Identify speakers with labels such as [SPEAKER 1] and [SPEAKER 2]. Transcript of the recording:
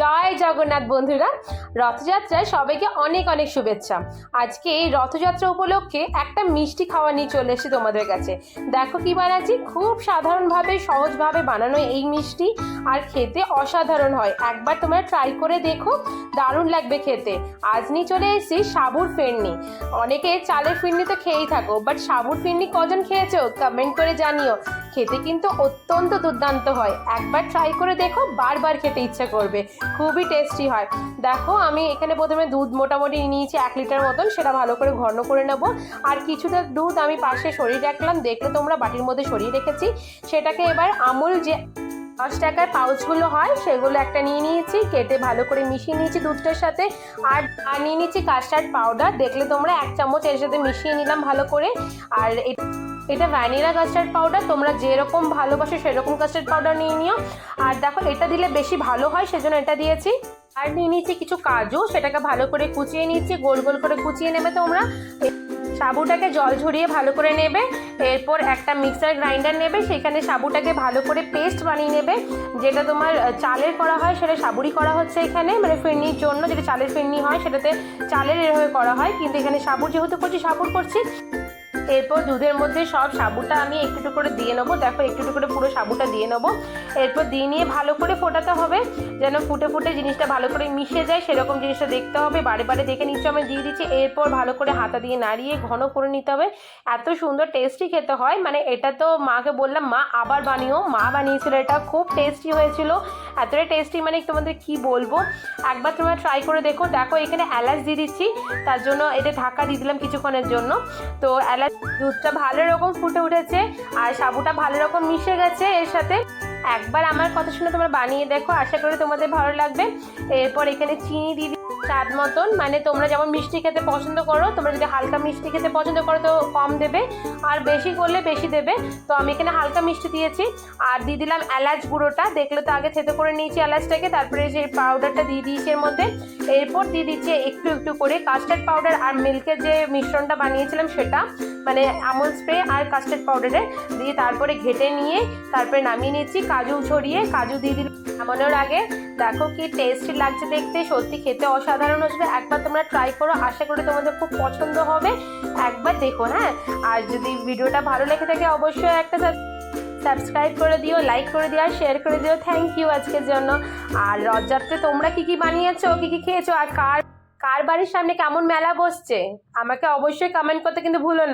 [SPEAKER 1] জয় জগন্নাথ বন্ধুরা, রথযাত্রায় সবাইকে অনেক অনেক শুভেচ্ছা। আজকে এই রথযাত্রা উপলক্ষে একটা মিষ্টি খাওয়া নিয়ে চলে এসেছি তোমাদের কাছে। দেখো কি বানাচ্ছি, খুব সাধারণভাবে সহজভাবে বানানো এই মিষ্টি, আর খেতে অসাধারণ হয়। একবার তোমরা ট্রাই করে দেখো, দারুণ লাগবে খেতে। আজ নিয়ে চলে এসেছি সাবুর ফিরনি। অনেকে চালের ফিরনি তো খেয়েই থাকো, বাট সাবুর ফিরনি কজন খেয়েছো কমেন্ট করে জানিও। খেতে কিন্তু অত্যন্ত দুর্দান্ত হয়, একবার ট্রাই করে দেখো, বারবার খেতে ইচ্ছে করবে, খুবই টেস্টি হয়। দেখো আমি এখানে প্রথমে দুধ মোটামুটি নিয়েছি 1 লিটার মতন, সেটা ভালো করে ঘন করে নেব। আর কিছুটা দুধ আমি পাশে সরিয়ে রাখলাম, দেখলে তোমরা বাটির মধ্যে সরিয়ে রেখেছি। সেটাকে এবার আমুল যে 10 টাকার পাউচগুলো হয় সেগুলো একটা নিয়ে নিয়েছি, কেটে ভালো করে মিশিয়ে নিয়েছি দুধটার সাথে। আর নিয়ে নিয়েছি কাস্টার্ড পাউডার, দেখলে তোমরা 1 চামচ এর সাথে মিশিয়ে নিলাম ভালো করে। আর এটা ভ্যানিলা কাস্টার্ড পাউডার, তোমরা যেরকম ভালোবাসো সেরকম কাস্টার্ড পাউডার নিয়ে নিও। আর দেখো এটা দিলে বেশি ভালো হয়, সেজন্য এটা দিয়েছি। আর নিয়ে নিয়েছি কিছু কাজু, সেটাকে ভালো করে কুচিয়ে নিচ্ছি, গোল গোল করে কুচিয়ে নেবে তোমরা। সাবুটাকে জল ঝরিয়ে ভালো করে নেবে। এরপর একটা মিক্সার গ্রাইন্ডার নেবে, সেখানে সাবুটাকে ভালো করে পেস্ট বানিয়ে নেবে। যেটা তোমার চালের করা হয় সেটা সাবুরই করা হচ্ছে এখানে, মানে ফিরনির জন্য যেটা চালের ফিরনি হয় সেটাতে চালের এভাবে করা হয়, কিন্তু এখানে সাবুর যেহেতু করছি সাবুর করছি। এরপর দুধের মধ্যে সব সাবুটা আমি একটু একটু করে দিয়ে নেবো। দেখো একটু একটু করে পুরো সাবুটা দিয়ে নেবো। এরপর দিয়ে নিয়ে ভালো করে ফোটাতে হবে, যেন ফুটে ফুটে জিনিসটা ভালো করে মিশে যায়, সেরকম জিনিসটা দেখতে হবে। বারে বারে দেখে নিচ্ছি, আমি দিয়ে দিচ্ছি। এরপর ভালো করে হাতা দিয়ে নাড়িয়ে ঘন করে নিতে হবে। এত সুন্দর টেস্টি খেতে হয়, মানে এটা তো মাকে বললাম মা আবার বানিও, মা বানিয়েছিল, এটা খুব টেস্টি হয়েছিল। এতটাই টেস্টি মানে তোমাদের কি বলবো, একবার তোমরা ট্রাই করে দেখো। দেখো এখানে এলাচ দিয়ে দিচ্ছি, তার জন্য এটা ঢাকা দিয়ে দিলাম কিছুক্ষণের জন্য। তো এলাচ, দুধটা ভালো রকম ফুটে উঠেছে আর সাবুটা ভালো রকম মিশে গেছে এর সাথে। একবার আমার কথা শুনে তোমরা বানিয়ে দেখো, আশা করি তোমাদের ভালো লাগবে। এরপর এখানে চিনি দিয়ে স্বাদ মতন, মানে তোমরা যেমন মিষ্টি খেতে পছন্দ করো, তোমরা যদি হালকা মিষ্টি খেতে পছন্দ করো তো কম দেবে, আর বেশি করলে বেশি দেবে। তো আমি এখানে হালকা মিষ্টি দিয়েছি। আর দিয়ে দিলাম এলাচ গুঁড়োটা, দেখলে তো আগে থেতো করে নিয়েছি এলাচটাকে, তারপরে যে পাউডারটা দিয়ে দিয়েছি এর মধ্যে। এরপর দিয়ে দিচ্ছি একটু একটু করে কাস্টার্ড পাউডার আর মিল্কের যে মিশ্রণটা বানিয়েছিলাম সেটা, মানে আমুল স্প্রে আর কাস্টার্ড পাউডারে দিয়ে তারপরে ঘেটে নিয়ে তারপরে নামিয়ে নিচ্ছি। কাজু ছড়িয়ে কাজু দিয়ে দিলাম নামানোর আগে। দেখো কি টেস্টি লাগছে দেখতে, সত্যি খেতে অসাধারণ হচ্ছে। একবার তোমরা ট্রাই করো, আশা করি তোমাদের খুব পছন্দ হবে, একবার দেখো। হ্যাঁ, আর যদি ভিডিওটা ভালো লেগে থাকে অবশ্যই একটা সাবস্ক্রাইব করে দিও, লাইক করে দিও আর শেয়ার করে দিও। থ্যাংক ইউ আজকের জন্য। আর রথযাত্রায় তোমরা কি কি বানিয়েছো, কি কি খেয়েছো, আর কার কার বাড়ির সামনে কেমন মেলা বসছে আমাকে অবশ্যই কমেন্ট করতে কিন্তু ভুলো না।